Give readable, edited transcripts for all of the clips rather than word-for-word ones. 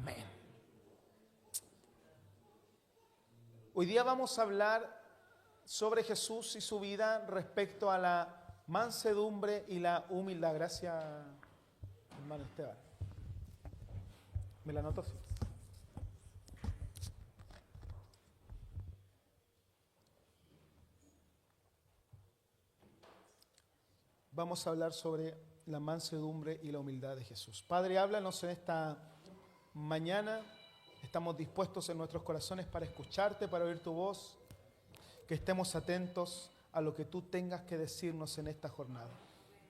Amén. Hoy día vamos a hablar sobre Jesús y su vida respecto a la mansedumbre y la humildad. Gracias, hermano Esteban. ¿Me la anoto? Sí. Vamos a hablar sobre la mansedumbre y la humildad de Jesús. Padre, háblanos en esta mañana. Estamos dispuestos en nuestros corazones para escucharte, para oír tu voz. Que estemos atentos a lo que tú tengas que decirnos en esta jornada.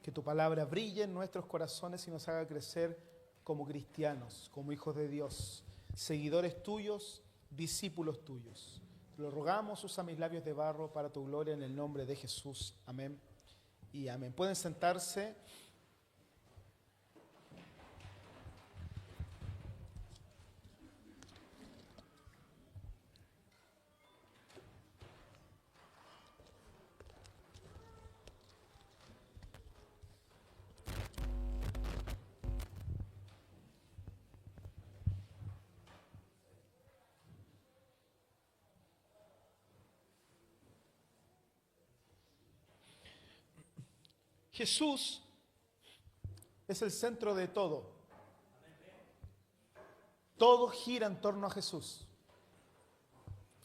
Que tu palabra brille en nuestros corazones y nos haga crecer como cristianos, como hijos de Dios, seguidores tuyos, discípulos tuyos. Te lo rogamos, usa mis labios de barro para tu gloria en el nombre de Jesús. Amén y amén. Pueden sentarse. Jesús es el centro de todo. Todo gira en torno a Jesús.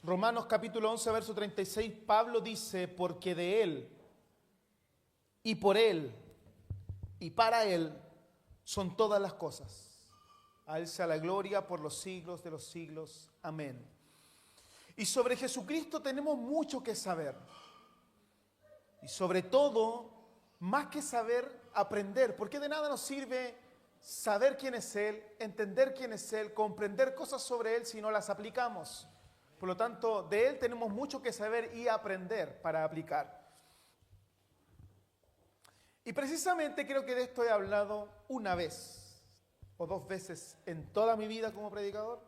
Romanos capítulo 11, verso 36, Pablo dice, porque de Él, y por Él, y para Él, son todas las cosas. A Él sea la gloria por los siglos de los siglos. Amén. Y sobre Jesucristo tenemos mucho que saber. Y sobre todo, más que saber, aprender, porque de nada nos sirve saber quién es Él, entender quién es Él, comprender cosas sobre Él si no las aplicamos. Por lo tanto, de Él tenemos mucho que saber y aprender para aplicar. Y precisamente creo que de esto he hablado una vez o dos veces en toda mi vida como predicador,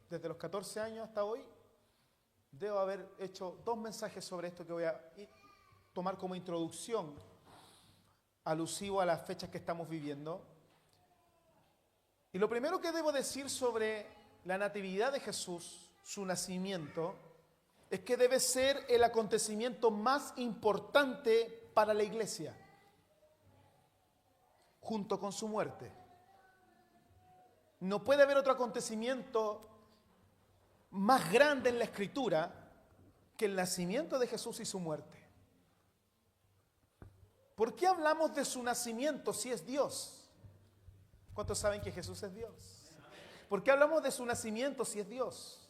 desde los 14 años hasta hoy. Debo haber hecho 2 mensajes sobre esto que voy a tomar como introducción alusivo a las fechas que estamos viviendo. Y lo primero que debo decir sobre la natividad de Jesús, su nacimiento, es que debe ser el acontecimiento más importante para la iglesia, junto con su muerte. No puede haber otro acontecimiento más grande en la Escritura que el nacimiento de Jesús y su muerte. ¿Por qué hablamos de su nacimiento si es Dios? ¿Cuántos saben que Jesús es Dios? ¿Por qué hablamos de su nacimiento si es Dios?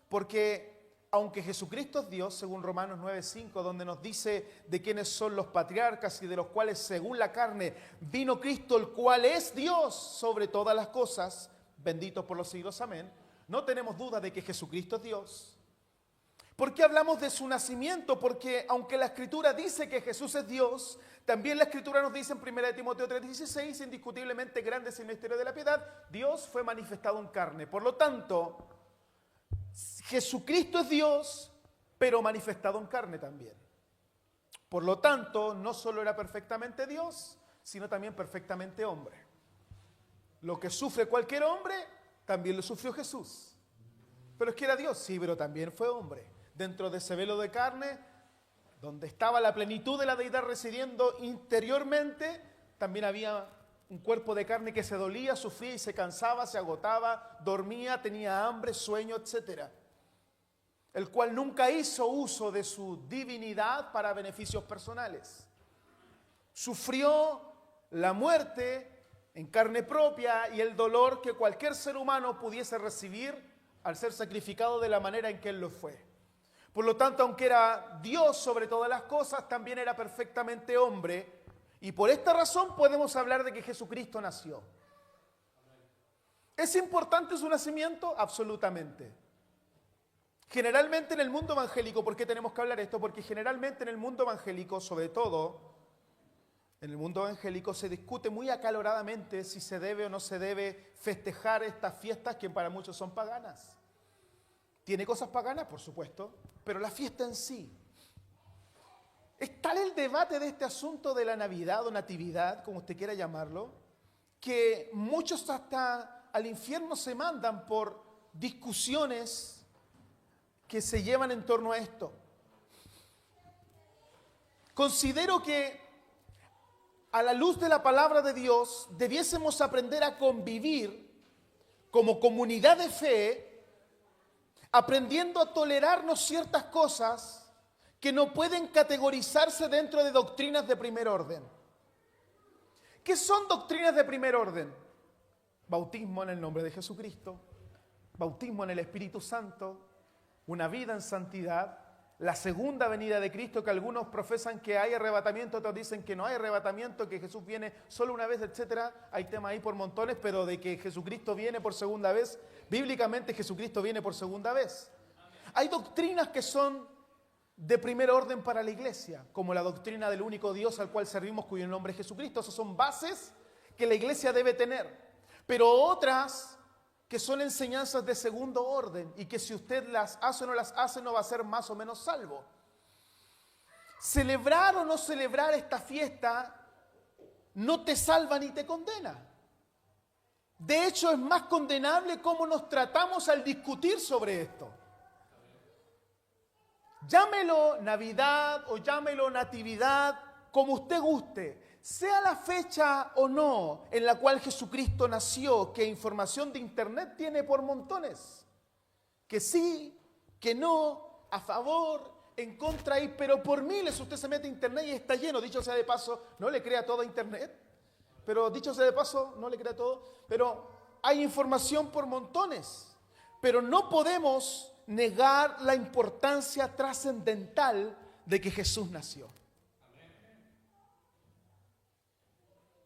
Porque aunque Jesucristo es Dios, según Romanos 9:5, donde nos dice de quiénes son los patriarcas y de los cuales según la carne vino Cristo, el cual es Dios sobre todas las cosas, bendito por los siglos, amén. No tenemos duda de que Jesucristo es Dios. ¿Por qué hablamos de su nacimiento? Porque aunque la Escritura dice que Jesús es Dios, también la Escritura nos dice en 1 Timoteo 3:16, indiscutiblemente grande es el misterio de la piedad, Dios fue manifestado en carne. Por lo tanto, Jesucristo es Dios, pero manifestado en carne también. Por lo tanto, no solo era perfectamente Dios, sino también perfectamente hombre. Lo que sufre cualquier hombre, también lo sufrió Jesús. Pero es que era Dios, sí, pero también fue hombre. Dentro de ese velo de carne, donde estaba la plenitud de la deidad residiendo interiormente, también había un cuerpo de carne que se dolía, sufría y se cansaba, se agotaba, dormía, tenía hambre, sueño, etc. El cual nunca hizo uso de su divinidad para beneficios personales. Sufrió la muerte en carne propia y el dolor que cualquier ser humano pudiese recibir al ser sacrificado de la manera en que Él lo fue. Por lo tanto, aunque era Dios sobre todas las cosas, también era perfectamente hombre. Y por esta razón podemos hablar de que Jesucristo nació. ¿Es importante su nacimiento? Absolutamente. Generalmente en el mundo evangélico, ¿por qué tenemos que hablar esto? Porque generalmente en el mundo evangélico, sobre todo, en el mundo evangélico se discute muy acaloradamente si se debe o no se debe festejar estas fiestas que para muchos son paganas. ¿Tiene cosas paganas? Por supuesto, pero la fiesta en sí. Es tal el debate de este asunto de la Navidad o Natividad, como usted quiera llamarlo, que muchos hasta al infierno se mandan por discusiones que se llevan en torno a esto. Considero que a la luz de la palabra de Dios debiésemos aprender a convivir como comunidad de fe, aprendiendo a tolerarnos ciertas cosas que no pueden categorizarse dentro de doctrinas de primer orden. ¿Qué son doctrinas de primer orden? Bautismo en el nombre de Jesucristo, bautismo en el Espíritu Santo, una vida en santidad, la segunda venida de Cristo, que algunos profesan que hay arrebatamiento, otros dicen que no hay arrebatamiento, que Jesús viene solo una vez, etc. Hay temas ahí por montones, pero de que Jesucristo viene por segunda vez, bíblicamente Jesucristo viene por segunda vez. Hay doctrinas que son de primer orden para la iglesia, como la doctrina del único Dios al cual servimos, cuyo nombre es Jesucristo. Esas son bases que la iglesia debe tener. Pero otras que son enseñanzas de segundo orden y que si usted las hace o no las hace no va a ser más o menos salvo. Celebrar o no celebrar esta fiesta no te salva ni te condena. De hecho, es más condenable cómo nos tratamos al discutir sobre esto. Llámelo Navidad o llámelo Natividad, como usted guste. Sea la fecha o no en la cual Jesucristo nació, que información de internet tiene por montones. Que sí, que no, a favor, en contra, pero por miles usted se mete a internet y está lleno. Dicho sea de paso, no le crea todo a internet, pero dicho sea de paso, no le crea todo, pero hay información por montones. Pero no podemos negar la importancia trascendental de que Jesús nació.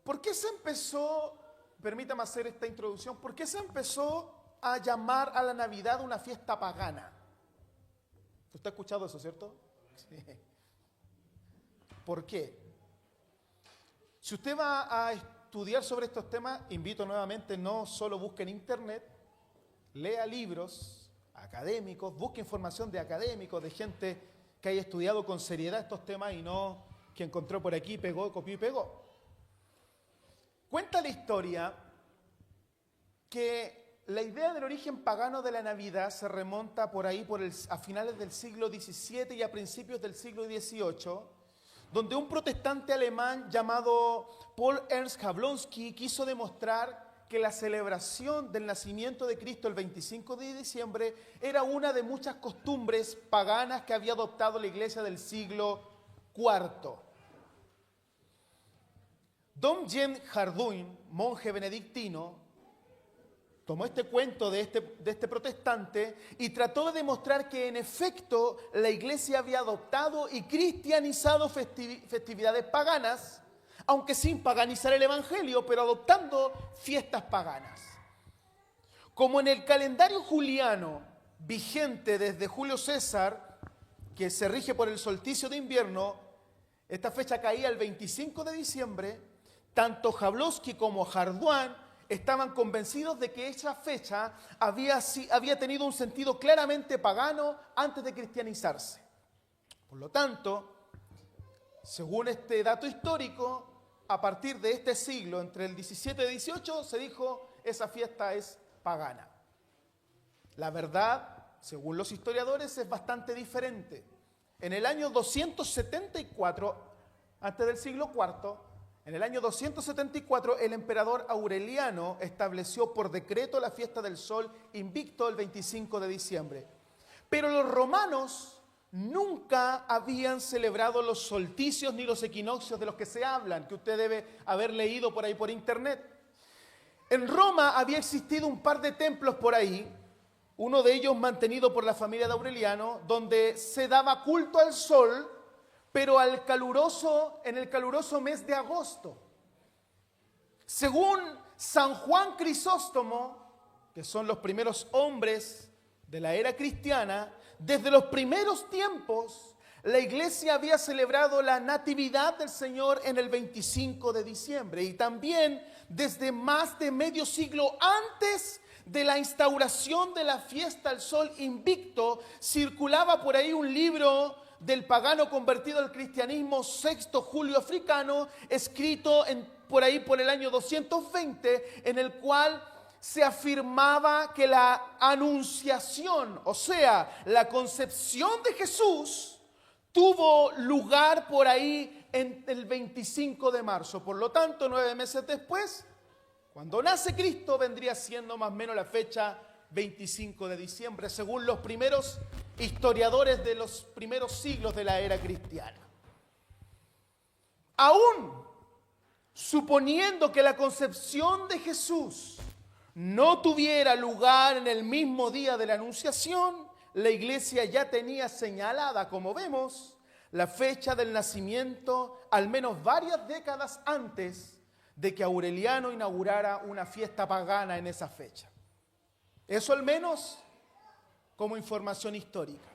¿Por qué se empezó, permítame hacer esta introducción, por qué se empezó a llamar a la Navidad una fiesta pagana? ¿Usted ha escuchado eso, cierto? Sí. ¿Por qué? Si usted va a estudiar sobre estos temas, invito nuevamente, no solo busque en internet, lea libros académicos, busque información de académicos, de gente que haya estudiado con seriedad estos temas y no que encontró por aquí, pegó, copió y pegó. Cuenta la historia que la idea del origen pagano de la Navidad se remonta por ahí a finales del siglo XVII y a principios del siglo XVIII, donde un protestante alemán llamado Paul Ernst Jablonski quiso demostrar que la celebración del nacimiento de Cristo el 25 de diciembre era una de muchas costumbres paganas que había adoptado la iglesia del siglo IV. Dom Jen Hardouin, monje benedictino, tomó este cuento de este protestante y trató de demostrar que en efecto la iglesia había adoptado y cristianizado festividades paganas, aunque sin paganizar el evangelio, pero adoptando fiestas paganas. Como en el calendario juliano vigente desde Julio César, que se rige por el solsticio de invierno, esta fecha caía el 25 de diciembre, tanto Jablonski como Hardouin estaban convencidos de que esa fecha había tenido un sentido claramente pagano antes de cristianizarse. Por lo tanto, según este dato histórico, a partir de este siglo, entre el 17 y el 18, se dijo esa fiesta es pagana. La verdad, según los historiadores, es bastante diferente. En el año 274, antes del siglo IV, en el año 274, el emperador Aureliano estableció por decreto la fiesta del sol invicto el 25 de diciembre. Pero los romanos nunca habían celebrado los solsticios ni los equinoccios de los que se hablan, que usted debe haber leído por ahí por internet. En Roma había existido un par de templos por ahí, uno de ellos mantenido por la familia de Aureliano, donde se daba culto al sol, pero en el caluroso mes de agosto. Según San Juan Crisóstomo, que son los primeros hombres de la era cristiana, desde los primeros tiempos, la iglesia había celebrado la Natividad del Señor en el 25 de diciembre y también desde más de medio siglo antes de la instauración de la fiesta del sol invicto, circulaba por ahí un libro del pagano convertido al cristianismo, Sexto Julio Africano, escrito por ahí por el año 220, en el cual se afirmaba que la anunciación, o sea, la concepción de Jesús, tuvo lugar por ahí en el 25 de marzo. Por lo tanto, 9 meses después, cuando nace Cristo, vendría siendo más o menos la fecha 25 de diciembre, según los primeros historiadores de los primeros siglos de la era cristiana. Aún suponiendo que la concepción de Jesús no tuviera lugar en el mismo día de la Anunciación, la iglesia ya tenía señalada, como vemos, la fecha del nacimiento al menos varias décadas antes de que Aureliano inaugurara una fiesta pagana en esa fecha. Eso al menos como información histórica.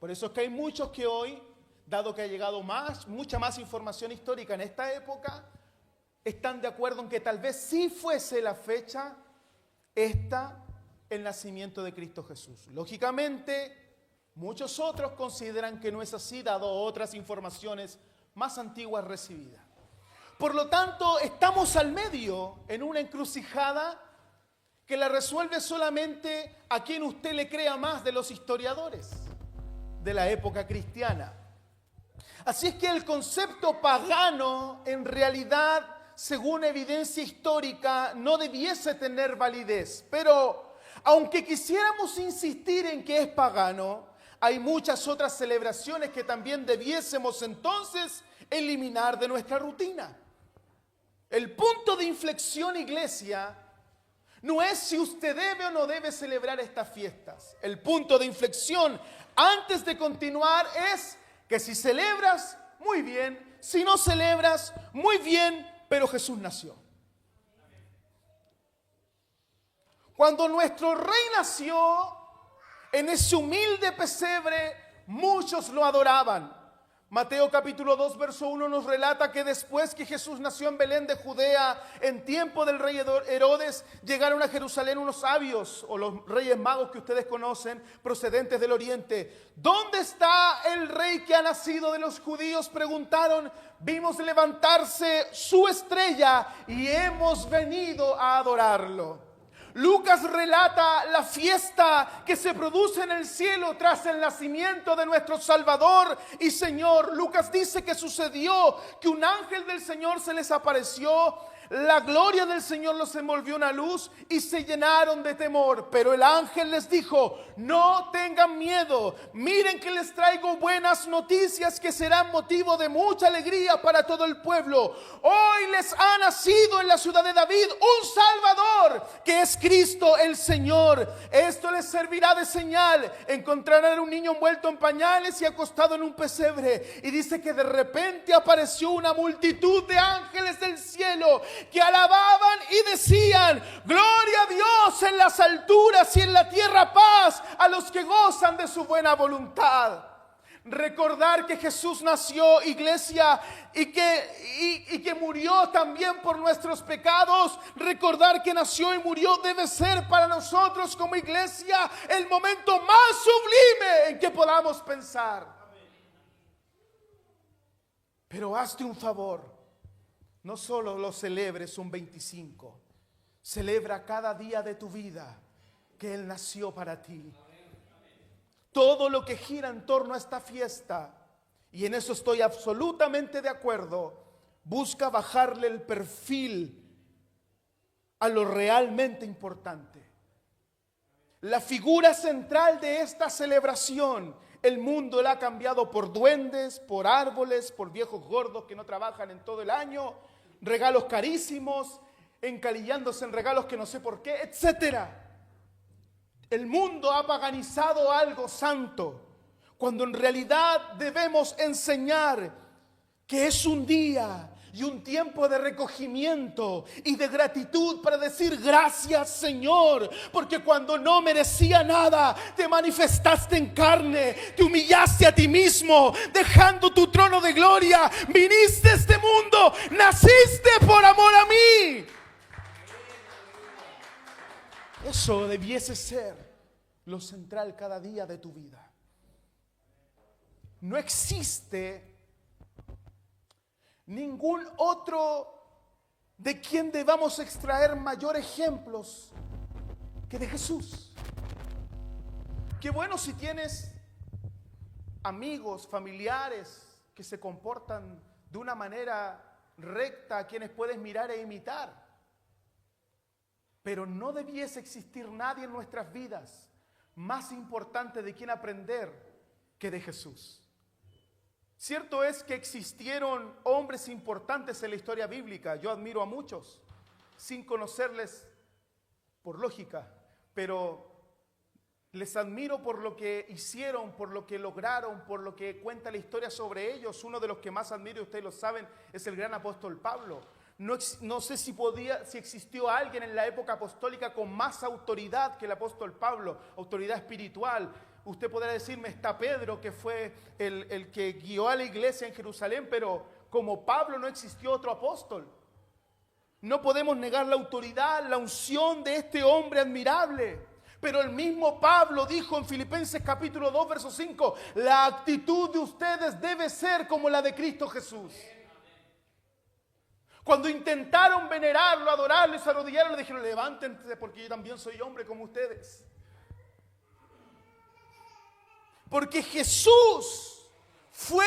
Por eso es que hay muchos que hoy, dado que ha llegado mucha más información histórica en esta época, están de acuerdo en que tal vez sí fuese la fecha esta el nacimiento de Cristo Jesús. Lógicamente, muchos otros consideran que no es así, dado otras informaciones más antiguas recibidas. Por lo tanto, estamos al medio en una encrucijada que la resuelve solamente a quien usted le crea más de los historiadores de la época cristiana. Así es que el concepto pagano, en realidad, según evidencia histórica, no debiese tener validez. Pero, aunque quisiéramos insistir en que es pagano, hay muchas otras celebraciones que también debiésemos entonces eliminar de nuestra rutina. El punto de inflexión, iglesia, no es si usted debe o no debe celebrar estas fiestas. El punto de inflexión, antes de continuar, es que si celebras, muy bien. Si no celebras, muy bien, pero Jesús nació. Cuando nuestro Rey nació, en ese humilde pesebre, muchos lo adoraban. Mateo capítulo 2, verso 1 nos relata que después que Jesús nació en Belén de Judea, en tiempo del rey Herodes, llegaron a Jerusalén unos sabios, o los reyes magos que ustedes conocen, procedentes del oriente. ¿Dónde está el rey que ha nacido de los judíos?, preguntaron. Vimos levantarse su estrella y hemos venido a adorarlo. Lucas relata la fiesta que se produce en el cielo tras el nacimiento de nuestro Salvador y Señor. Lucas dice que sucedió que un ángel del Señor se les apareció, la gloria del Señor los envolvió una luz y se llenaron de temor. Pero el ángel les dijo: no tengan miedo, miren que les traigo buenas noticias que serán motivo de mucha alegría para todo el pueblo. Hoy les ha nacido en la ciudad de David un Salvador, que es Cristo el Señor. Esto les servirá de señal: encontrarán un niño envuelto en pañales y acostado en un pesebre. Y dice que de repente apareció una multitud de ángeles del cielo que alababan y decían: gloria a Dios en las alturas y en la tierra paz a los que gozan de su buena voluntad. Recordar que Jesús nació, iglesia, y que murió también por nuestros pecados, recordar que nació y murió debe ser para nosotros como iglesia el momento más sublime en que podamos pensar. Pero hazte un favor. No solo lo celebres un 25, celebra cada día de tu vida que Él nació para ti. Todo lo que gira en torno a esta fiesta, y en eso estoy absolutamente de acuerdo, busca bajarle el perfil a lo realmente importante. La figura central de esta celebración, el mundo la ha cambiado por duendes, por árboles, por viejos gordos que no trabajan en todo el año, regalos carísimos, encalillándose en regalos que no sé por qué, etcétera. El mundo ha paganizado algo santo, cuando en realidad debemos enseñar que es un día y un tiempo de recogimiento y de gratitud para decir: gracias, Señor, porque cuando no merecía nada, te manifestaste en carne, te humillaste a ti mismo, dejando tu trono de gloria, viniste a este mundo, naciste por amor a mí. Eso debiese ser lo central cada día de tu vida. No existe ningún otro de quién debamos extraer mayor ejemplos que de Jesús. Qué bueno si tienes amigos, familiares que se comportan de una manera recta, a quienes puedes mirar e imitar. Pero no debiese existir nadie en nuestras vidas más importante de quien aprender que de Jesús. Cierto es que existieron hombres importantes en la historia bíblica. Yo admiro a muchos, sin conocerles por lógica, pero les admiro por lo que hicieron, por lo que lograron, por lo que cuenta la historia sobre ellos. Uno de los que más admiro, y ustedes lo saben, es el gran apóstol Pablo. No sé si existió alguien en la época apostólica con más autoridad que el apóstol Pablo, autoridad espiritual. Usted podrá decirme, está Pedro, que fue el que guió a la iglesia en Jerusalén, pero como Pablo no existió otro apóstol. No podemos negar la autoridad, la unción de este hombre admirable. Pero el mismo Pablo dijo en Filipenses capítulo 2, verso 5, la actitud de ustedes debe ser como la de Cristo Jesús. Cuando intentaron venerarlo, adorarlo, se arrodillaron, le dijeron, levántense porque yo también soy hombre como ustedes. Porque Jesús fue,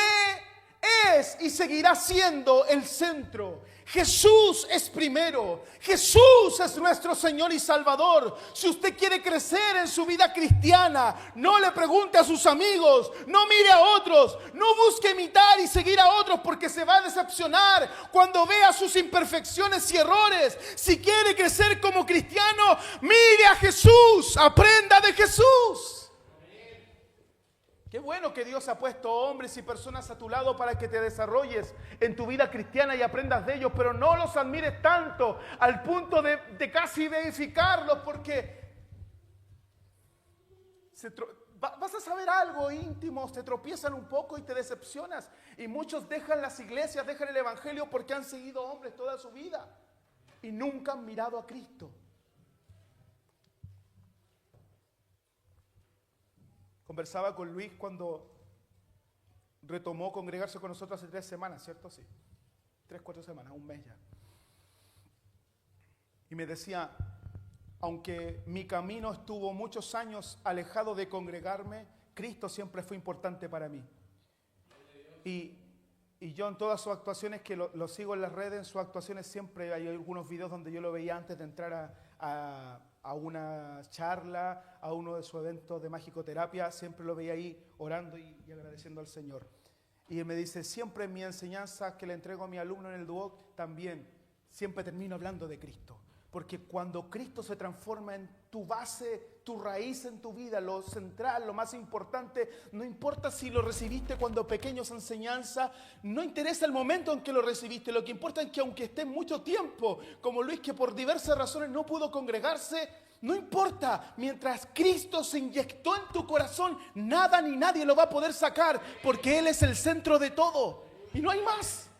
es y seguirá siendo el centro. Jesús es primero. Jesús es nuestro Señor y Salvador. Si usted quiere crecer en su vida cristiana, no le pregunte a sus amigos, no mire a otros, no busque imitar y seguir a otros, porque se va a decepcionar cuando vea sus imperfecciones y errores. Si quiere crecer como cristiano, mire a Jesús, aprenda de Jesús. Qué bueno que Dios ha puesto hombres y personas a tu lado para que te desarrolles en tu vida cristiana y aprendas de ellos, pero no los admires tanto al punto de casi deificarlos, porque vas a saber algo íntimo, te tropiezan un poco y te decepcionas. Y muchos dejan las iglesias, dejan el evangelio porque han seguido hombres toda su vida y nunca han mirado a Cristo. Conversaba con Luis cuando retomó congregarse con nosotros hace 3 semanas, ¿cierto? Sí, 3, 4 semanas, un mes ya. Y me decía, aunque mi camino estuvo muchos años alejado de congregarme, Cristo siempre fue importante para mí. Y yo en todas sus actuaciones, que lo sigo en las redes, en sus actuaciones siempre hay algunos videos donde yo lo veía antes de entrar a una charla, a uno de sus eventos de magicoterapia, siempre lo veía ahí orando y agradeciendo al Señor. Y él me dice, siempre en mi enseñanza que le entrego a mi alumno en el Duoc, también siempre termino hablando de Cristo. Porque cuando Cristo se transforma en tu base, tu raíz en tu vida, lo central, lo más importante, no importa si lo recibiste cuando pequeño esa enseñanza, no interesa el momento en que lo recibiste, lo que importa es que aunque esté mucho tiempo, como Luis que por diversas razones no pudo congregarse, no importa, mientras Cristo se inyectó en tu corazón, nada ni nadie lo va a poder sacar, porque Él es el centro de todo y no hay más.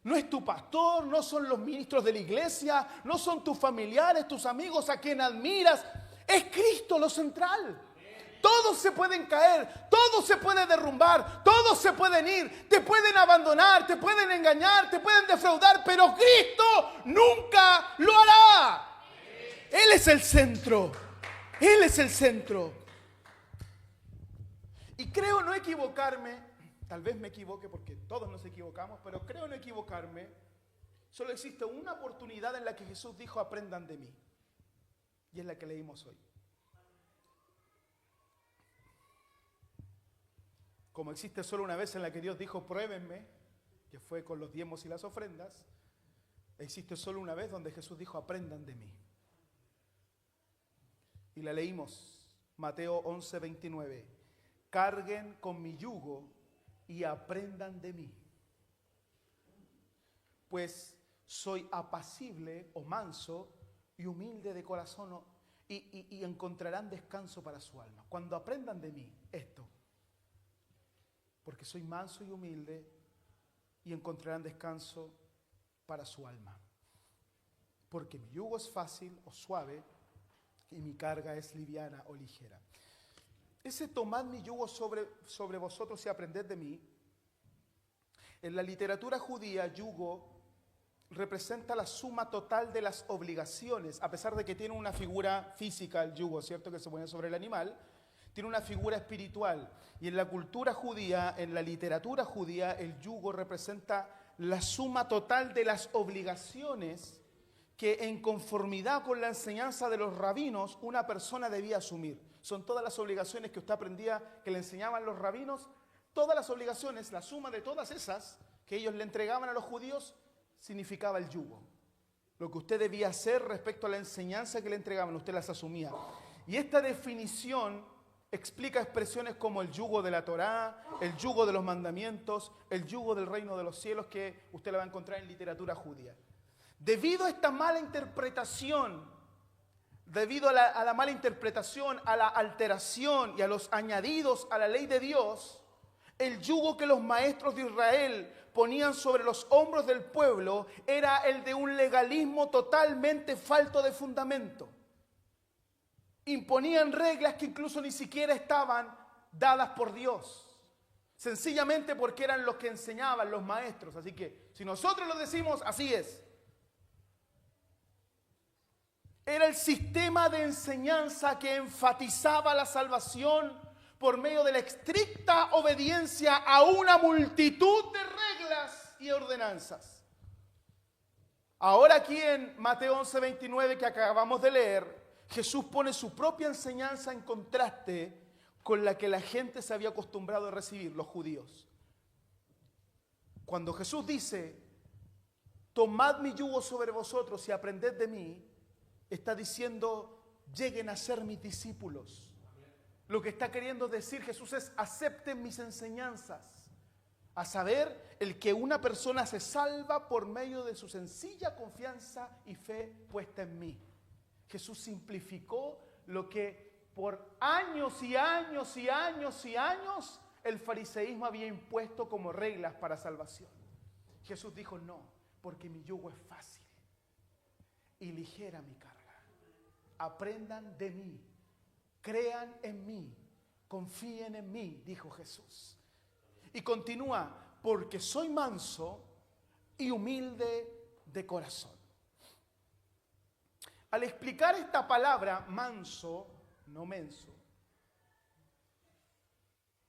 No es tu pastor, no son los ministros de la iglesia, no son tus familiares, tus amigos a quien admiras. Es Cristo lo central. Todos se pueden caer, todos se pueden derrumbar, todos se pueden ir, te pueden abandonar, te pueden engañar, te pueden defraudar, pero Cristo nunca lo hará. Él es el centro. Él es el centro. Y creo no equivocarme. Tal vez me equivoque porque todos nos equivocamos, pero creo no equivocarme. Solo existe una oportunidad en la que Jesús dijo, aprendan de mí. Y es la que leímos hoy. Como existe solo una vez en la que Dios dijo, pruébenme, que fue con los diezmos y las ofrendas, existe solo una vez donde Jesús dijo, aprendan de mí. Y la leímos, Mateo 11, 29. Carguen con mi yugo y aprendan de mí, pues soy apacible o manso y humilde de corazón y encontrarán descanso para su alma. Cuando aprendan de mí esto, porque soy manso y humilde y encontrarán descanso para su alma. Porque mi yugo es fácil o suave y mi carga es liviana o ligera. Ese tomad mi yugo sobre vosotros y aprended de mí. En la literatura judía, yugo representa la suma total de las obligaciones, a pesar de que tiene una figura física, el yugo, ¿cierto?, que se pone sobre el animal, tiene una figura espiritual. Y en la cultura judía, en la literatura judía, el yugo representa la suma total de las obligaciones que en conformidad con la enseñanza de los rabinos una persona debía asumir. Son todas las obligaciones que usted aprendía, que le enseñaban los rabinos, todas las obligaciones, la suma de todas esas que ellos le entregaban a los judíos, significaba el yugo. Lo que usted debía hacer respecto a la enseñanza que le entregaban, usted las asumía. Y esta definición explica expresiones como el yugo de la Torá, el yugo de los mandamientos, el yugo del reino de los cielos, que usted la va a encontrar en literatura judía. Debido a esta mala interpretación, debido a la mala interpretación, a la alteración y a los añadidos a la ley de Dios, el yugo que los maestros de Israel ponían sobre los hombros del pueblo era el de un legalismo totalmente falto de fundamento. Imponían reglas que incluso ni siquiera estaban dadas por Dios, sencillamente porque eran los que enseñaban los maestros. Así que si nosotros lo decimos, así es. Era el sistema de enseñanza que enfatizaba la salvación por medio de la estricta obediencia a una multitud de reglas y ordenanzas. Ahora aquí en Mateo 11:29 que acabamos de leer, Jesús pone su propia enseñanza en contraste con la que la gente se había acostumbrado a recibir, los judíos. Cuando Jesús dice, tomad mi yugo sobre vosotros y aprended de mí, está diciendo, lleguen a ser mis discípulos. Lo que está queriendo decir Jesús es, acepten mis enseñanzas. A saber, el que una persona se salva por medio de su sencilla confianza y fe puesta en mí. Jesús simplificó lo que por años y años y años y años el fariseísmo había impuesto como reglas para salvación. Jesús dijo, no, porque mi yugo es fácil y ligera mi carga. Aprendan de mí, crean en mí, confíen en mí, dijo Jesús. Y continúa, porque soy manso y humilde de corazón. Al explicar esta palabra, manso, no menso,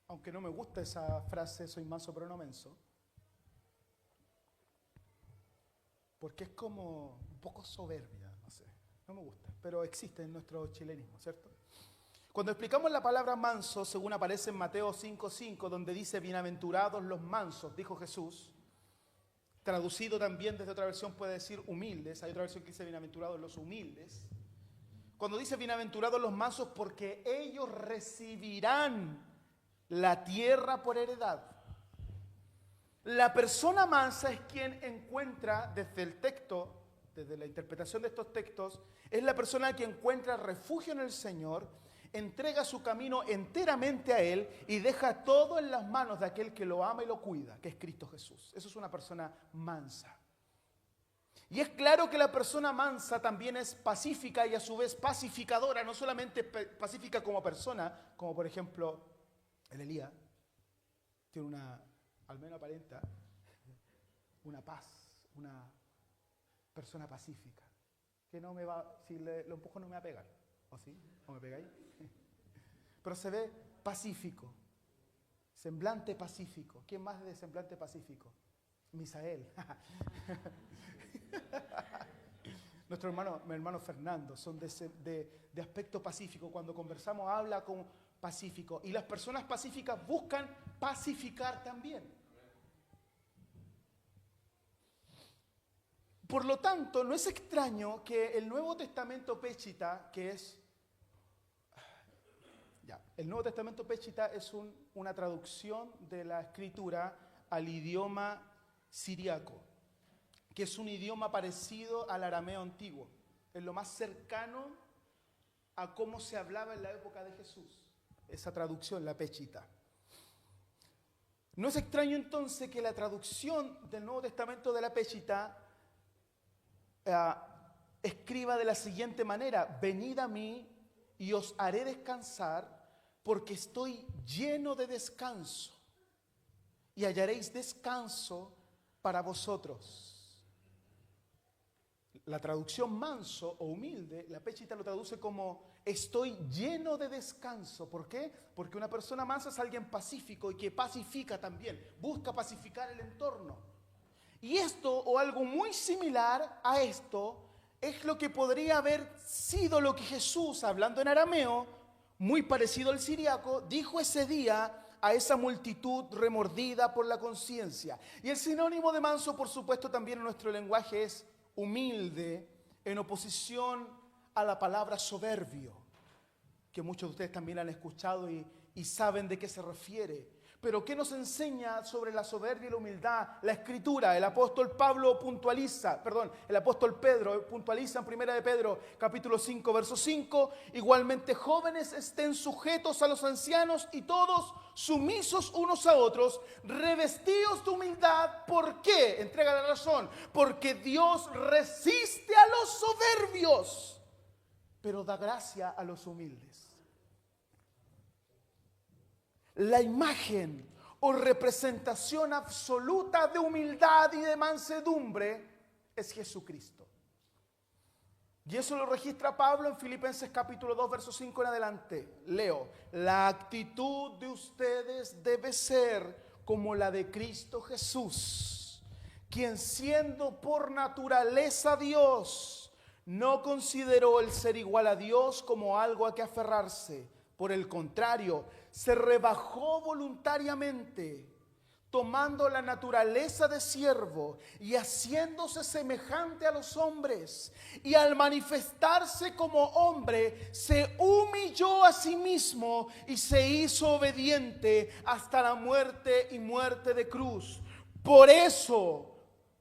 aunque no me gusta esa frase, soy manso pero no menso, porque es como un poco soberbia, no sé, no me gusta, pero existe en nuestro chilenismo, ¿cierto? Cuando explicamos la palabra manso, según aparece en Mateo 5:5, donde dice, bienaventurados los mansos, dijo Jesús, traducido también desde otra versión puede decir humildes, hay otra versión que dice bienaventurados los humildes. Cuando dice bienaventurados los mansos, porque ellos recibirán la tierra por heredad. La persona mansa es quien encuentra desde el texto, desde la interpretación de estos textos, es la persona que encuentra refugio en el Señor, entrega su camino enteramente a Él y deja todo en las manos de aquel que lo ama y lo cuida, que es Cristo Jesús. Eso es una persona mansa. Y es claro que la persona mansa también es pacífica y a su vez pacificadora, no solamente pacífica como persona, como por ejemplo el Elías, tiene una, al menos aparenta, una paz, una persona pacífica, que no me va, si lo empujo no me va a pegar, ¿o sí? ¿O me pegáis? Pero se ve pacífico, semblante pacífico. ¿Quién más es de semblante pacífico? Misael. Nuestro hermano, mi hermano Fernando, son de aspecto pacífico. Cuando conversamos habla como pacífico. Y las personas pacíficas buscan pacificar también. Por lo tanto, no es extraño que el Nuevo Testamento Péchita, que es... el Nuevo Testamento Péchita es una traducción de la Escritura al idioma siriaco, que es un idioma parecido al arameo antiguo. Es lo más cercano a cómo se hablaba en la época de Jesús. Esa traducción, la Péchita. No es extraño entonces que la traducción del Nuevo Testamento de la Péchita escriba de la siguiente manera: venid a mí y os haré descansar, porque estoy lleno de descanso, y hallaréis descanso para vosotros. La traducción manso o humilde, la Pechita lo traduce como estoy lleno de descanso. ¿Por qué? Porque una persona mansa es alguien pacífico y que pacifica también, busca pacificar el entorno. Y esto, o algo muy similar a esto, es lo que podría haber sido lo que Jesús, hablando en arameo, muy parecido al siríaco, dijo ese día a esa multitud remordida por la conciencia. Y el sinónimo de manso, por supuesto, también en nuestro lenguaje es humilde, en oposición a la palabra soberbio, que muchos de ustedes también han escuchado y saben de qué se refiere. Pero ¿qué nos enseña sobre la soberbia y la humildad? La Escritura, el apóstol Pedro puntualiza en 1 de Pedro, capítulo 5, verso 5, igualmente jóvenes estén sujetos a los ancianos y todos sumisos unos a otros, revestidos de humildad. ¿Por qué? Entrega la razón. Porque Dios resiste a los soberbios, pero da gracia a los humildes. La imagen o representación absoluta de humildad y de mansedumbre es Jesucristo. Y eso lo registra Pablo en Filipenses capítulo 2, verso 5 en adelante. Leo: la actitud de ustedes debe ser como la de Cristo Jesús, quien siendo por naturaleza Dios, no consideró el ser igual a Dios como algo a que aferrarse. Por el contrario, se rebajó voluntariamente, tomando la naturaleza de siervo y haciéndose semejante a los hombres. Y al manifestarse como hombre, se humilló a sí mismo y se hizo obediente hasta la muerte y muerte de cruz. Por eso,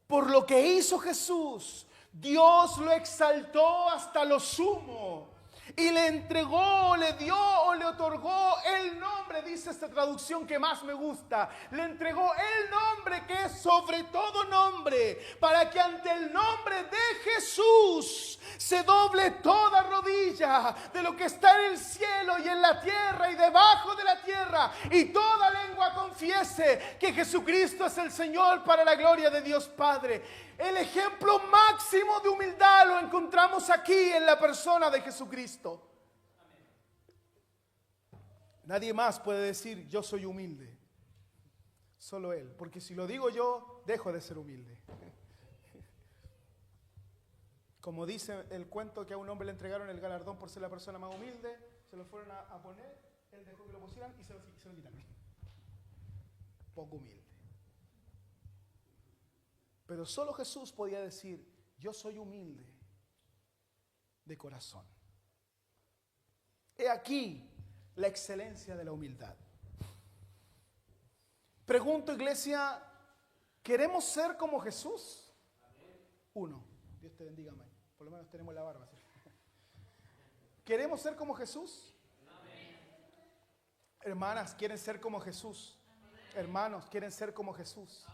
por lo que hizo Jesús, Dios lo exaltó hasta lo sumo y le entregó, le dio o le otorgó el nombre, dice esta traducción que más me gusta, le entregó el nombre que es sobre todo nombre, para que ante el nombre de Jesús se doble toda rodilla de lo que está en el cielo y en la tierra y debajo de la tierra, y toda lengua confiese que Jesucristo es el Señor, para la gloria de Dios Padre. El ejemplo máximo de humildad lo encontramos aquí en la persona de Jesucristo. Nadie más puede decir yo soy humilde, solo Él, porque si lo digo yo, dejo de ser humilde. Como dice el cuento, que a un hombre le entregaron el galardón por ser la persona más humilde, se lo fueron a poner, él dejó que lo pusieran y se lo quitaron. Poco humilde. Pero solo Jesús podía decir, yo soy humilde de corazón. He aquí la excelencia de la humildad. Pregunto, iglesia, ¿queremos ser como Jesús? Uno, Dios te bendiga, May. Por lo menos tenemos la barba. ¿Sí? ¿Queremos ser como Jesús? Hermanas, ¿quieren ser como Jesús? Hermanos, ¿quieren ser como Jesús?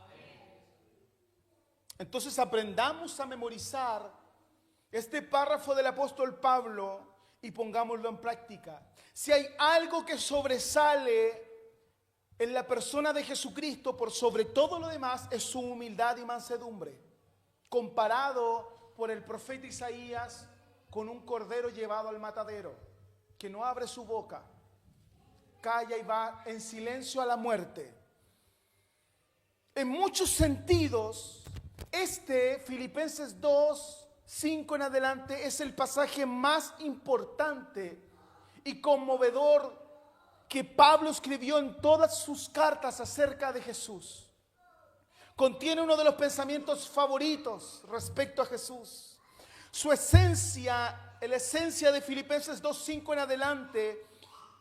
Entonces aprendamos a memorizar este párrafo del apóstol Pablo y pongámoslo en práctica. Si hay algo que sobresale en la persona de Jesucristo por sobre todo lo demás, es su humildad y mansedumbre, comparado por el profeta Isaías con un cordero llevado al matadero, que no abre su boca, calla y va en silencio a la muerte. En muchos sentidos, Filipenses 2, 5 en adelante, es el pasaje más importante y conmovedor que Pablo escribió en todas sus cartas acerca de Jesús. Contiene uno de los pensamientos favoritos respecto a Jesús. Su esencia, la esencia de Filipenses 2, 5 en adelante,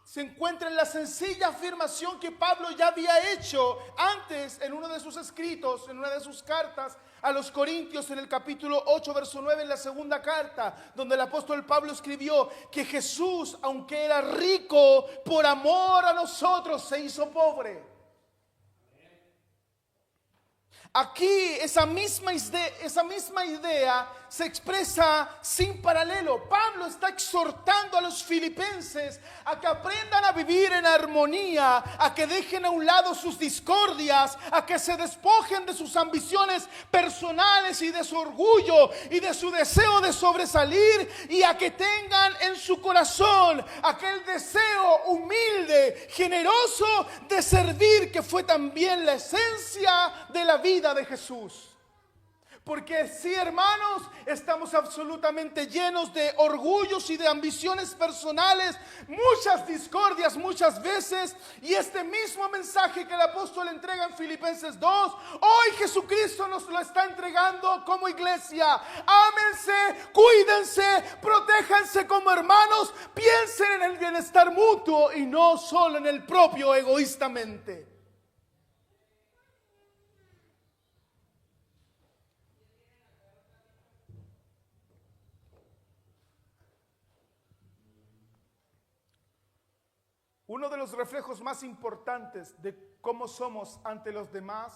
se encuentra en la sencilla afirmación que Pablo ya había hecho antes en uno de sus escritos, en una de sus cartas a los Corintios, en el capítulo 8, verso 9, en la segunda carta, donde el apóstol Pablo escribió que Jesús, aunque era rico, por amor a nosotros se hizo pobre. Aquí esa misma idea se expresa sin paralelo. Pablo está exhortando a los filipenses a que aprendan a vivir en armonía, a que dejen a un lado sus discordias, a que se despojen de sus ambiciones personales y de su orgullo y de su deseo de sobresalir, y a que tengan en su corazón aquel deseo humilde, generoso de servir, que fue también la esencia de la vida de Jesús. Porque sí, hermanos, estamos absolutamente llenos de orgullos y de ambiciones personales, muchas discordias muchas veces, y este mismo mensaje que el apóstol entrega en Filipenses 2, hoy Jesucristo nos lo está entregando como iglesia. Ámense, cuídense, protéjanse como hermanos, piensen en el bienestar mutuo y no solo en el propio egoístamente. Uno de los reflejos más importantes de cómo somos ante los demás,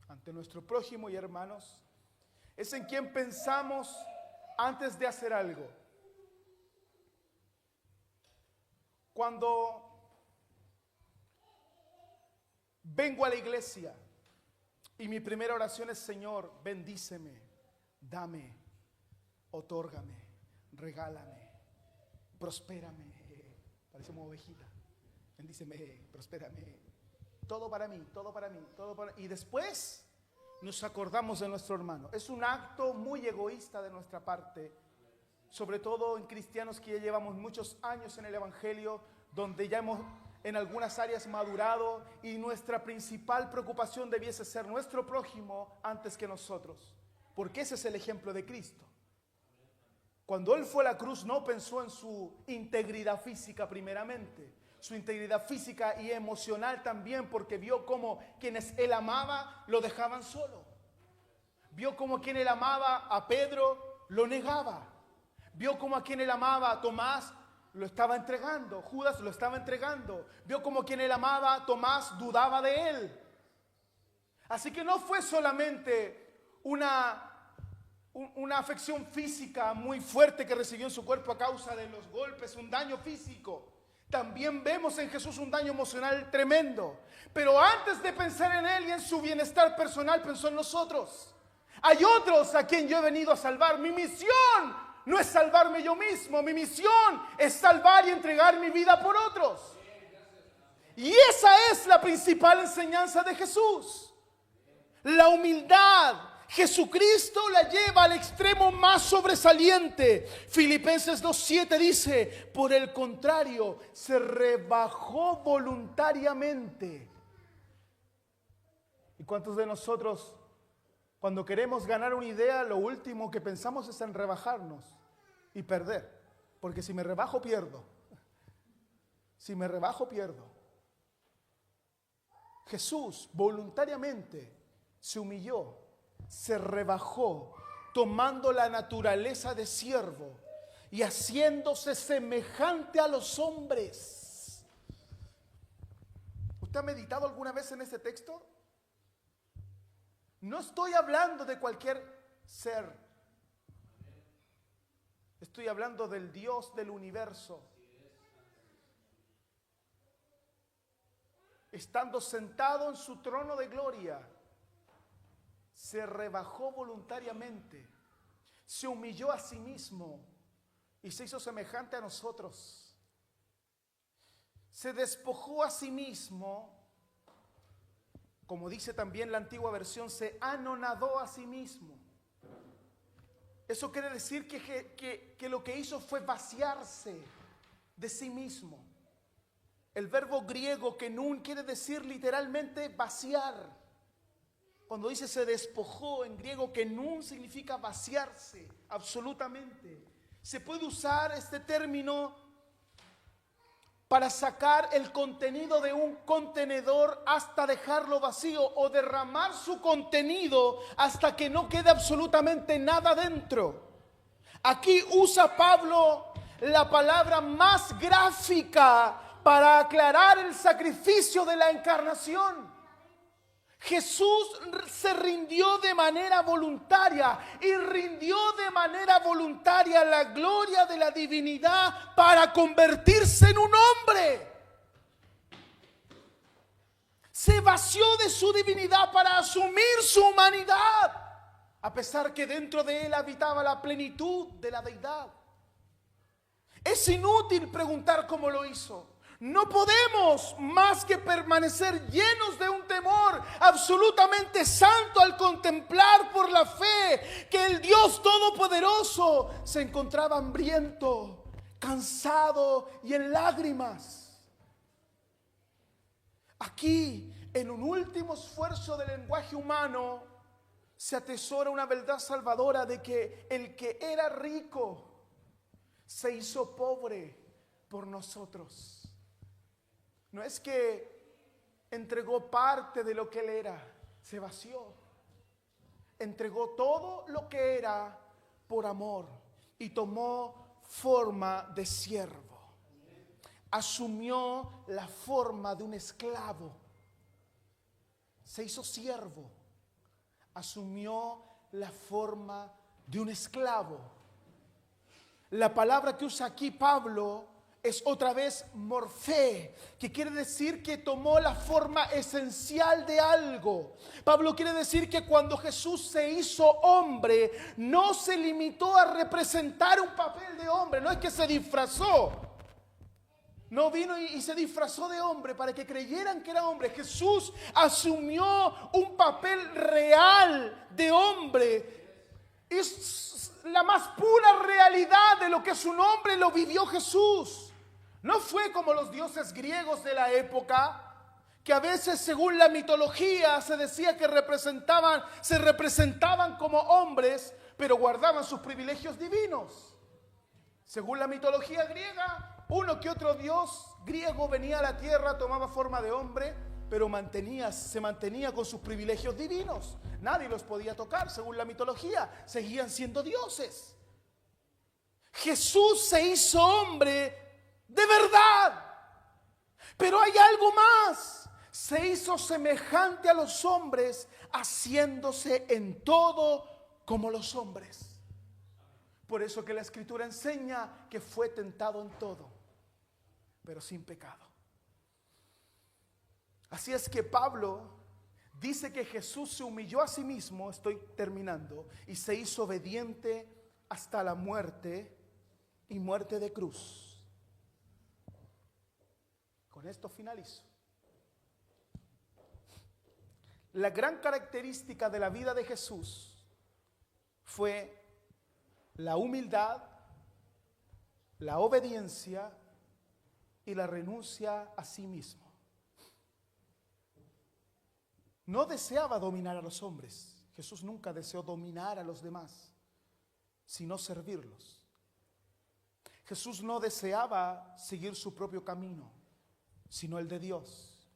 ante nuestro prójimo y hermanos, es en quién pensamos antes de hacer algo. Cuando vengo a la iglesia y mi primera oración es: Señor, bendíceme, dame, otórgame, regálame, prospérame. Parecemos ovejita. Bendíceme, prospérame. Todo para mí, todo para mí, todo para mí. Y después nos acordamos de nuestro hermano. Es un acto muy egoísta de nuestra parte, sobre todo en cristianos que ya llevamos muchos años en el Evangelio, donde ya hemos en algunas áreas madurado, y nuestra principal preocupación debiese ser nuestro prójimo antes que nosotros, porque ese es el ejemplo de Cristo. Cuando Él fue a la cruz no pensó en su integridad física primeramente, su integridad física y emocional también, porque vio cómo quienes Él amaba lo dejaban solo. Vio cómo quien Él amaba a Pedro lo negaba. Vio cómo a quien Él amaba a Tomás lo estaba entregando, Judas lo estaba entregando. Vio cómo quien Él amaba a Tomás dudaba de Él. Así que no fue solamente una afección física muy fuerte que recibió en su cuerpo a causa de los golpes, un daño físico. También vemos en Jesús un daño emocional tremendo. Pero antes de pensar en Él y en su bienestar personal, pensó en nosotros. Hay otros a quien yo he venido a salvar. Mi misión no es salvarme yo mismo. Mi misión es salvar y entregar mi vida por otros. Y esa es la principal enseñanza de Jesús. La humildad. Jesucristo la lleva al extremo más sobresaliente. Filipenses 2:7 dice: por el contrario, se rebajó voluntariamente. ¿Y cuántos de nosotros, cuando queremos ganar una idea, lo último que pensamos es en rebajarnos y perder? Porque si me rebajo, pierdo. Si me rebajo, pierdo. Jesús voluntariamente se humilló, se rebajó, tomando la naturaleza de siervo y haciéndose semejante a los hombres. ¿Usted ha meditado alguna vez en este texto? No estoy hablando de cualquier ser. Estoy hablando del Dios del universo. Estando sentado en su trono de gloria, se rebajó voluntariamente, se humilló a sí mismo y se hizo semejante a nosotros. Se despojó a sí mismo, como dice también la antigua versión, se anonadó a sí mismo. Eso quiere decir que lo que hizo fue vaciarse de sí mismo. El verbo griego kenun quiere decir literalmente vaciar. Cuando dice se despojó, en griego kenun significa vaciarse absolutamente. Se puede usar este término para sacar el contenido de un contenedor hasta dejarlo vacío, o derramar su contenido hasta que no quede absolutamente nada dentro. Aquí usa Pablo la palabra más gráfica para aclarar el sacrificio de la encarnación. Jesús se rindió de manera voluntaria y rindió de manera voluntaria la gloria de la divinidad para convertirse en un hombre. Se vació de su divinidad para asumir su humanidad, a pesar que dentro de él habitaba la plenitud de la deidad. Es inútil preguntar cómo lo hizo. No podemos más que permanecer llenos de un temor absolutamente santo al contemplar por la fe que el Dios Todopoderoso se encontraba hambriento, cansado y en lágrimas. Aquí, en un último esfuerzo del lenguaje humano, se atesora una verdad salvadora de que el que era rico se hizo pobre por nosotros. No es que entregó parte de lo que él era, se vació. Entregó todo lo que era por amor y tomó forma de siervo. Asumió la forma de un esclavo. Se hizo siervo. Asumió la forma de un esclavo. La palabra que usa aquí Pablo es otra vez morfé, que quiere decir que tomó la forma esencial de algo. Pablo quiere decir que cuando Jesús se hizo hombre, no se limitó a representar un papel de hombre, no es que se disfrazó. No vino y se disfrazó de hombre para que creyeran que era hombre. Jesús asumió un papel real de hombre. Es la más pura realidad de lo que es un hombre, lo vivió Jesús. No fue como los dioses griegos de la época, que a veces según la mitología se decía que se representaban como hombres, pero guardaban sus privilegios divinos. Según la mitología griega, uno que otro dios griego venía a la tierra, tomaba forma de hombre, pero se mantenía con sus privilegios divinos. Nadie los podía tocar, según la mitología, seguían siendo dioses. Jesús se hizo hombre de verdad, pero hay algo más. Se hizo semejante a los hombres, haciéndose en todo como los hombres. Por eso que la Escritura enseña que fue tentado en todo, pero sin pecado. Así es que Pablo dice que Jesús se humilló a sí mismo, estoy terminando, y se hizo obediente hasta la muerte y muerte de cruz. Con esto finalizo. La gran característica de la vida de Jesús fue la humildad, la obediencia y la renuncia a sí mismo. No deseaba dominar a los hombres. Jesús nunca deseó dominar a los demás, sino servirlos. Jesús no deseaba seguir su propio camino, sino el de Dios.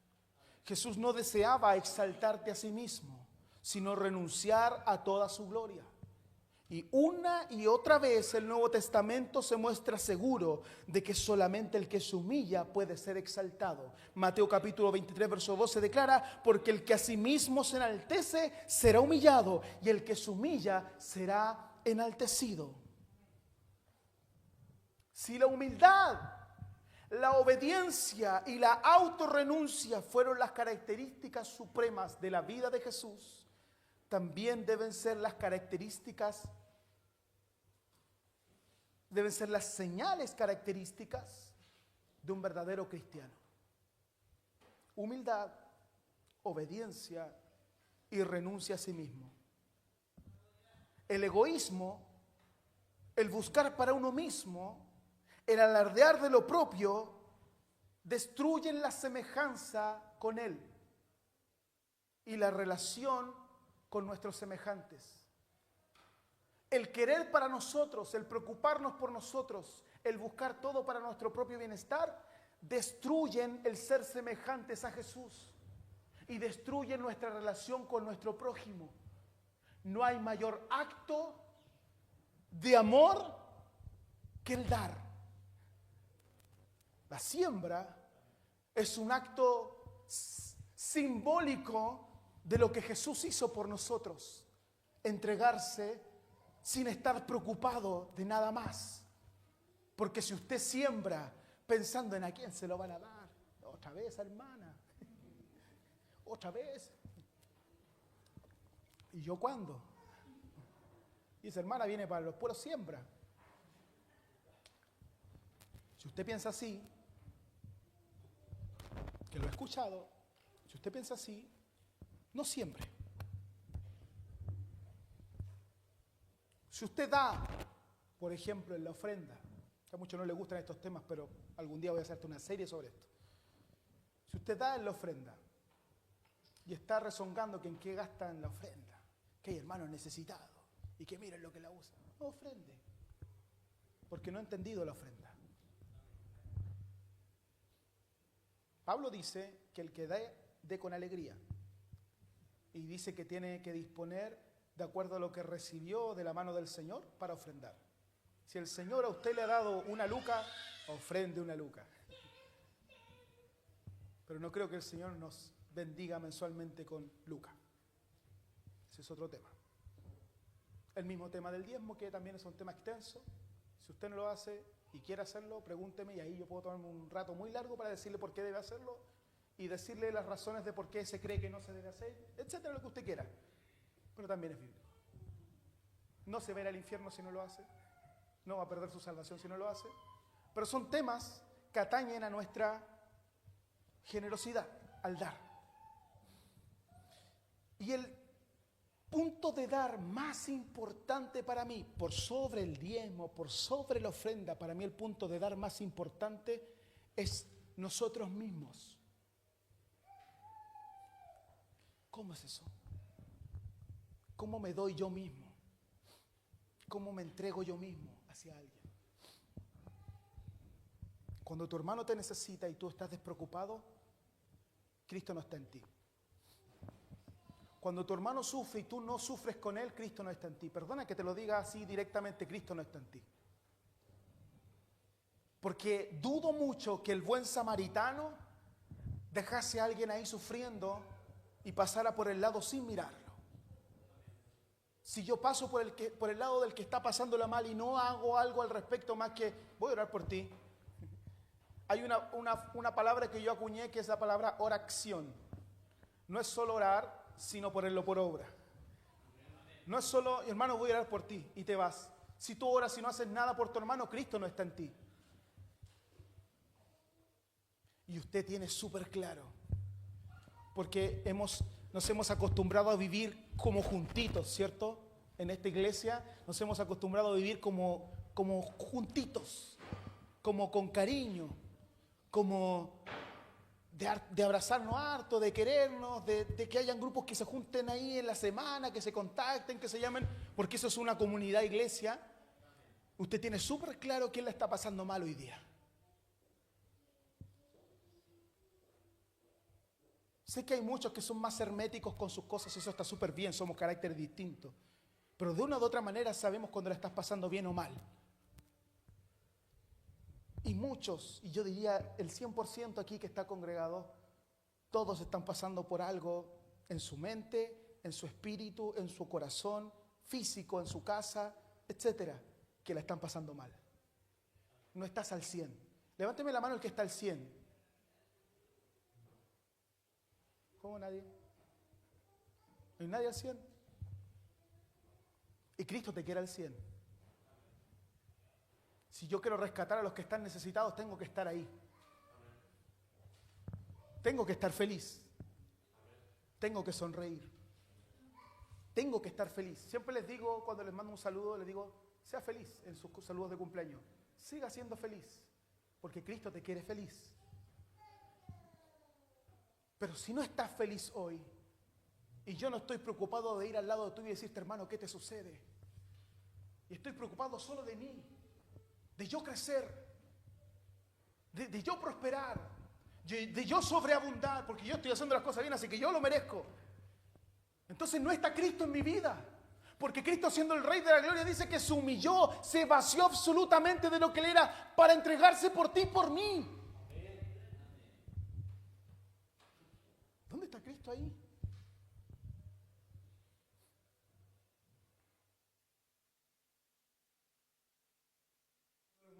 Jesús no deseaba exaltarte a sí mismo, sino renunciar a toda su gloria. Y una y otra vez el Nuevo Testamento se muestra seguro de que solamente el que se humilla puede ser exaltado. Mateo capítulo 23, verso 12 declara: porque el que a sí mismo se enaltece será humillado, y el que se humilla será enaltecido. Si la humildad, la obediencia y la autorrenuncia fueron las características supremas de la vida de Jesús, también deben ser las señales características de un verdadero cristiano. Humildad, obediencia y renuncia a sí mismo. El egoísmo, el buscar para uno mismo, el alardear de lo propio, destruyen la semejanza con Él y la relación con nuestros semejantes. El querer para nosotros, el preocuparnos por nosotros, el buscar todo para nuestro propio bienestar, destruyen el ser semejantes a Jesús y destruyen nuestra relación con nuestro prójimo. No hay mayor acto de amor que el dar. La siembra es un acto simbólico de lo que Jesús hizo por nosotros, entregarse sin estar preocupado de nada más. Porque si usted siembra pensando en a quién se lo van a dar, otra vez, hermana, otra vez, ¿y yo cuándo? Y esa hermana viene para los puros siembra. Si usted piensa así, que lo he escuchado, si usted piensa así, no siembre. Si usted da, por ejemplo, en la ofrenda, que a muchos no les gustan estos temas, pero algún día voy a hacerte una serie sobre esto. Si usted da en la ofrenda y está rezongando que en qué gasta en la ofrenda, que hay hermanos necesitados y que miren lo que la usan, no ofrende, porque no ha entendido la ofrenda. Pablo dice que el que dé con alegría, y dice que tiene que disponer de acuerdo a lo que recibió de la mano del Señor para ofrendar. Si el Señor a usted le ha dado una luca, ofrende una luca. Pero no creo que el Señor nos bendiga mensualmente con luca. Ese es otro tema. El mismo tema del diezmo, que también es un tema extenso. Si usted no lo hace y quiere hacerlo, pregúnteme y ahí yo puedo tomarme un rato muy largo para decirle por qué debe hacerlo y decirle las razones de por qué se cree que no se debe hacer, etcétera, lo que usted quiera. Pero también es bíblico. No se verá al infierno si no lo hace. No va a perder su salvación si no lo hace. Pero son temas que atañen a nuestra generosidad, al dar. Y el punto de dar más importante para mí, por sobre el diezmo, por sobre la ofrenda, para mí el punto de dar más importante es nosotros mismos. ¿Cómo es eso? ¿Cómo me doy yo mismo? ¿Cómo me entrego yo mismo hacia alguien? Cuando tu hermano te necesita y tú estás despreocupado, Cristo no está en ti. Cuando tu hermano sufre y tú no sufres con él, Cristo no está en ti. Perdona que te lo diga así directamente, Cristo no está en ti. Porque dudo mucho que el buen samaritano dejase a alguien ahí sufriendo y pasara por el lado sin mirarlo. Si yo paso por el lado del que está pasándola mal y no hago algo al respecto más que voy a orar por ti. Hay una palabra que yo acuñé que es la palabra oración. No es solo orar, sino ponerlo por obra. No es solo, hermano, voy a orar por ti y te vas. Si tú oras y no haces nada por tu hermano, Cristo no está en ti. Y usted tiene súper claro, porque nos hemos acostumbrado a vivir como juntitos, ¿cierto? En esta iglesia nos hemos acostumbrado a vivir como juntitos, como con cariño, como de abrazarnos harto, de querernos, de que hayan grupos que se junten ahí en la semana, que se contacten, que se llamen, porque eso es una comunidad iglesia. Usted tiene súper claro quién la está pasando mal hoy día. Sé que hay muchos que son más herméticos con sus cosas, eso está súper bien, somos caracteres distintos. Pero de una u otra manera sabemos cuando la estás pasando bien o mal. Y muchos, y yo diría el 100% aquí que está congregado, todos están pasando por algo en su mente, en su espíritu, en su corazón, físico, en su casa, etcétera, que la están pasando mal. No estás al 100. Levánteme la mano el que está al 100. ¿Cómo nadie? ¿No hay nadie al 100? Y Cristo te quiere al 100. Si yo quiero rescatar a los que están necesitados, tengo que estar ahí. Tengo que estar feliz. Tengo que sonreír. Tengo que estar feliz. Siempre les digo, cuando les mando un saludo, les digo, sea feliz en sus saludos de cumpleaños. Siga siendo feliz, porque Cristo te quiere feliz. Pero si no estás feliz hoy, y yo no estoy preocupado de ir al lado tuyo y decirte, hermano, ¿qué te sucede? Y estoy preocupado solo de mí, de yo crecer, de yo prosperar, de yo sobreabundar, porque yo estoy haciendo las cosas bien, así que yo lo merezco. Entonces no está Cristo en mi vida, porque Cristo, siendo el Rey de la Gloria, dice que se humilló, se vació absolutamente de lo que Él era para entregarse por ti y por mí. ¿Dónde está Cristo ahí?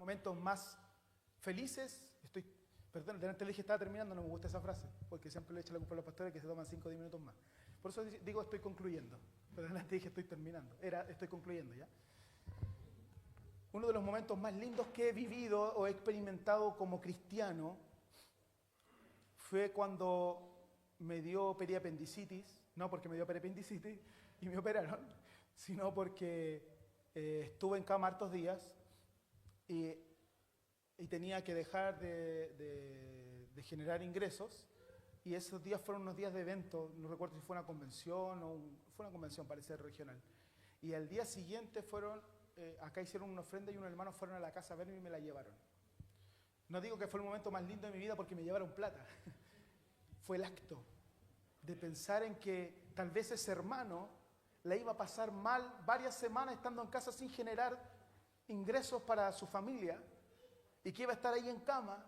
momentos más felices, perdón, delante le dije estaba terminando, no me gusta esa frase, porque siempre le echo la culpa a los pastores que se toman 5 o 10 minutos más. Por eso digo estoy concluyendo, pero delante dije estoy terminando, estoy concluyendo ya. Uno de los momentos más lindos que he vivido o he experimentado como cristiano fue cuando me dio periapendicitis, no porque me dio periapendicitis y me operaron, sino porque estuve en cama hartos días y tenía que dejar de generar ingresos, y esos días fueron unos días de evento, no recuerdo si fue una convención fue una convención, parece regional, y al día siguiente acá hicieron una ofrenda y unos hermanos fueron a la casa a verme y me la llevaron. No digo que fue el momento más lindo de mi vida porque me llevaron plata, fue el acto de pensar en que tal vez ese hermano la iba a pasar mal varias semanas estando en casa sin generar ingresos para su familia y que iba a estar ahí en cama.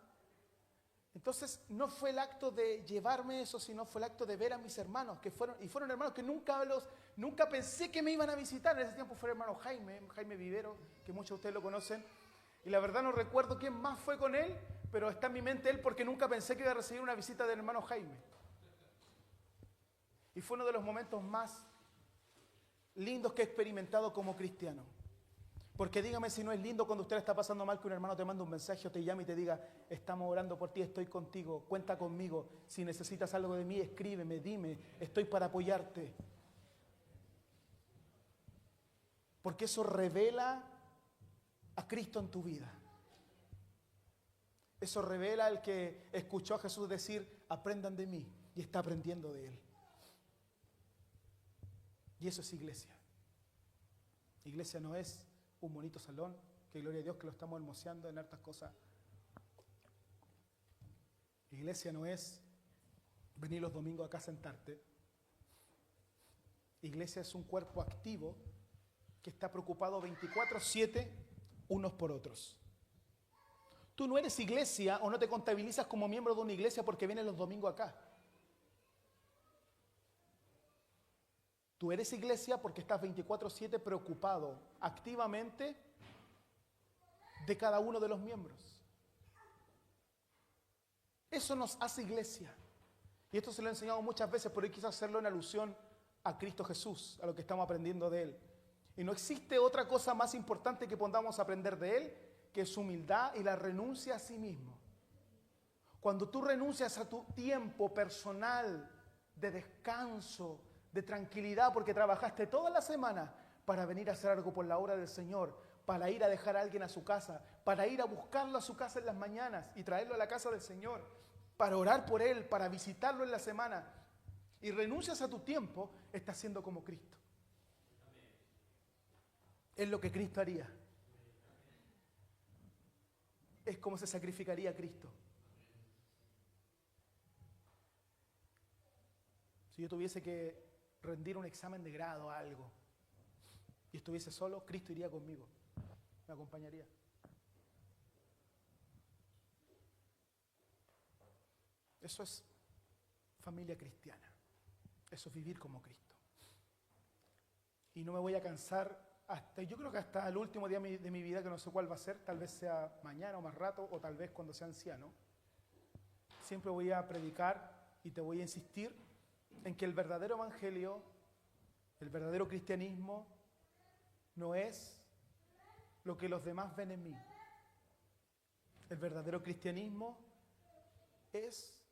Entonces no fue el acto de llevarme eso, sino fue el acto de ver a mis hermanos, fueron hermanos que nunca pensé que me iban a visitar. En ese tiempo fue el hermano Jaime Vivero, que muchos de ustedes lo conocen, y la verdad no recuerdo quién más fue con él, pero está en mi mente él porque nunca pensé que iba a recibir una visita del hermano Jaime. Y fue uno de los momentos más lindos que he experimentado como cristiano. Porque dígame si no es lindo cuando usted está pasando mal que un hermano te manda un mensaje o te llame y te diga, estamos orando por ti, estoy contigo, cuenta conmigo, si necesitas algo de mí, escríbeme, dime, estoy para apoyarte. Porque eso revela a Cristo en tu vida. Eso revela al que escuchó a Jesús decir, aprendan de mí, y está aprendiendo de Él. Y eso es iglesia. Iglesia no es un bonito salón, que gloria a Dios que lo estamos hermoseando en hartas cosas. Iglesia no es venir los domingos acá a sentarte. Iglesia es un cuerpo activo que está preocupado 24/7 unos por otros. Tú no eres iglesia o no te contabilizas como miembro de una iglesia porque vienes los domingos acá. Tú eres iglesia porque estás 24/7 preocupado activamente de cada uno de los miembros. Eso nos hace iglesia. Y esto se lo he enseñado muchas veces, pero hoy quise hacerlo en alusión a Cristo Jesús, a lo que estamos aprendiendo de Él. Y no existe otra cosa más importante que podamos aprender de Él que su humildad y la renuncia a sí mismo. Cuando tú renuncias a tu tiempo personal de descanso, de tranquilidad, porque trabajaste toda la semana para venir a hacer algo por la obra del Señor, para ir a dejar a alguien a su casa, para ir a buscarlo a su casa en las mañanas y traerlo a la casa del Señor, para orar por Él, para visitarlo en la semana, y renuncias a tu tiempo, estás siendo como Cristo. Es lo que Cristo haría. Es como se sacrificaría a Cristo. Si yo tuviese que rendir un examen de grado a algo y estuviese solo, Cristo iría conmigo, me acompañaría. Eso es familia cristiana, eso es vivir como Cristo. Y no me voy a cansar yo creo que hasta el último día de mi vida, que no sé cuál va a ser, tal vez sea mañana o más rato, o tal vez cuando sea anciano. Siempre voy a predicar y te voy a insistir en que el verdadero evangelio, el verdadero cristianismo, no es lo que los demás ven en mí. El verdadero cristianismo es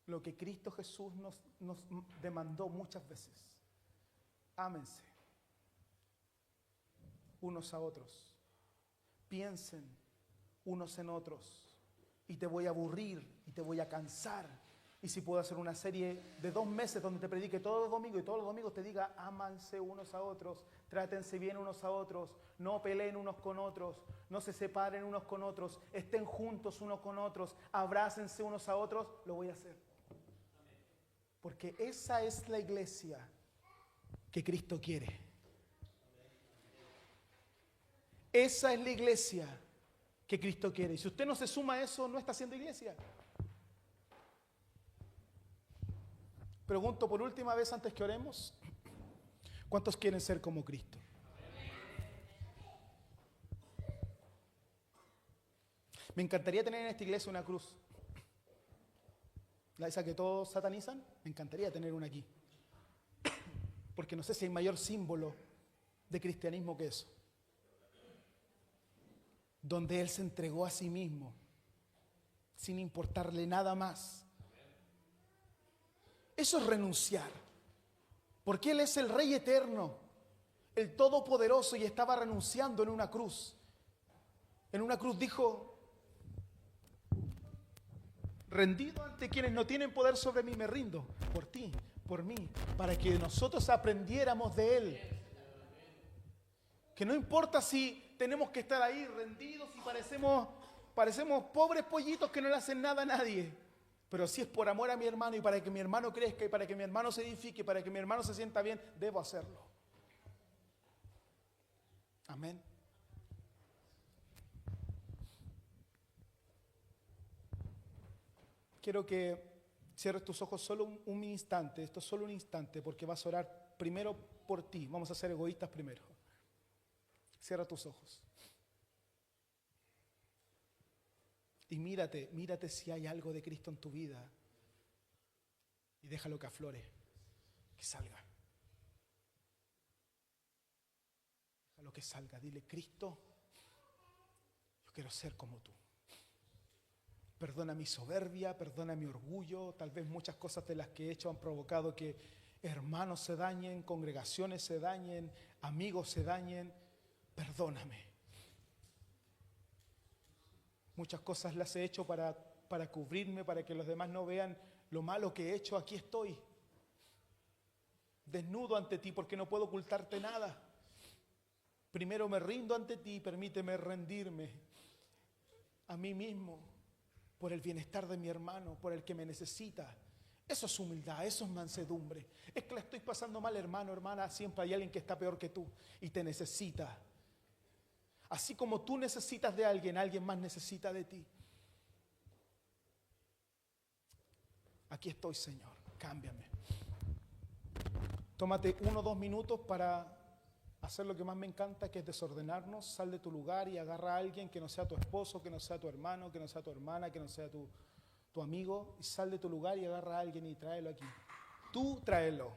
lo que Cristo Jesús nos demandó muchas veces. Ámense unos a otros, piensen unos en otros, y te voy a aburrir y te voy a cansar. Y si puedo hacer una serie de 2 meses donde te predique todos los domingos y todos los domingos te diga, ámanse unos a otros, trátense bien unos a otros, no peleen unos con otros, no se separen unos con otros, estén juntos unos con otros, abrácense unos a otros, lo voy a hacer. Porque esa es la iglesia que Cristo quiere. Esa es la iglesia que Cristo quiere. Y si usted no se suma a eso, no está haciendo iglesia. Pregunto por última vez antes que oremos, ¿cuántos quieren ser como Cristo? Me encantaría tener en esta iglesia una cruz. La esa que todos satanizan, me encantaría tener una aquí. Porque no sé si hay mayor símbolo de cristianismo que eso. Donde Él se entregó a sí mismo, sin importarle nada más. Eso es renunciar. Porque Él es el Rey eterno, el Todopoderoso, y estaba renunciando en una cruz. En una cruz dijo: rendido ante quienes no tienen poder sobre mí, me rindo por ti, por mí, para que nosotros aprendiéramos de Él. Que no importa si tenemos que estar ahí rendidos y parecemos pobres pollitos que no le hacen nada a nadie, pero si es por amor a mi hermano y para que mi hermano crezca y para que mi hermano se edifique, para que mi hermano se sienta bien, debo hacerlo. Amén. Quiero que cierres tus ojos solo un instante, esto es solo un instante, porque vas a orar primero por ti. Vamos a ser egoístas primero. Cierra tus ojos. Y mírate si hay algo de Cristo en tu vida. Y déjalo que aflore, que salga. Déjalo que salga. Dile: Cristo, yo quiero ser como tú. Perdona mi soberbia, perdona mi orgullo. Tal vez muchas cosas de las que he hecho han provocado que hermanos se dañen, congregaciones se dañen, amigos se dañen. Perdóname. Muchas cosas las he hecho para cubrirme, para que los demás no vean lo malo que he hecho. Aquí estoy, desnudo ante ti, porque no puedo ocultarte nada. Primero me rindo ante ti, permíteme rendirme a mí mismo, por el bienestar de mi hermano, por el que me necesita. Eso es humildad, eso es mansedumbre. Es que la estoy pasando mal, hermano, hermana, siempre hay alguien que está peor que tú y te necesita. Así como tú necesitas de alguien, alguien más necesita de ti. Aquí estoy, Señor, cámbiame. Tómate 1 o 2 minutos para hacer lo que más me encanta, que es desordenarnos. Sal de tu lugar y agarra a alguien que no sea tu esposo, que no sea tu hermano, que no sea tu hermana, que no sea tu amigo. Y sal de tu lugar y agarra a alguien y tráelo aquí. Tú tráelo.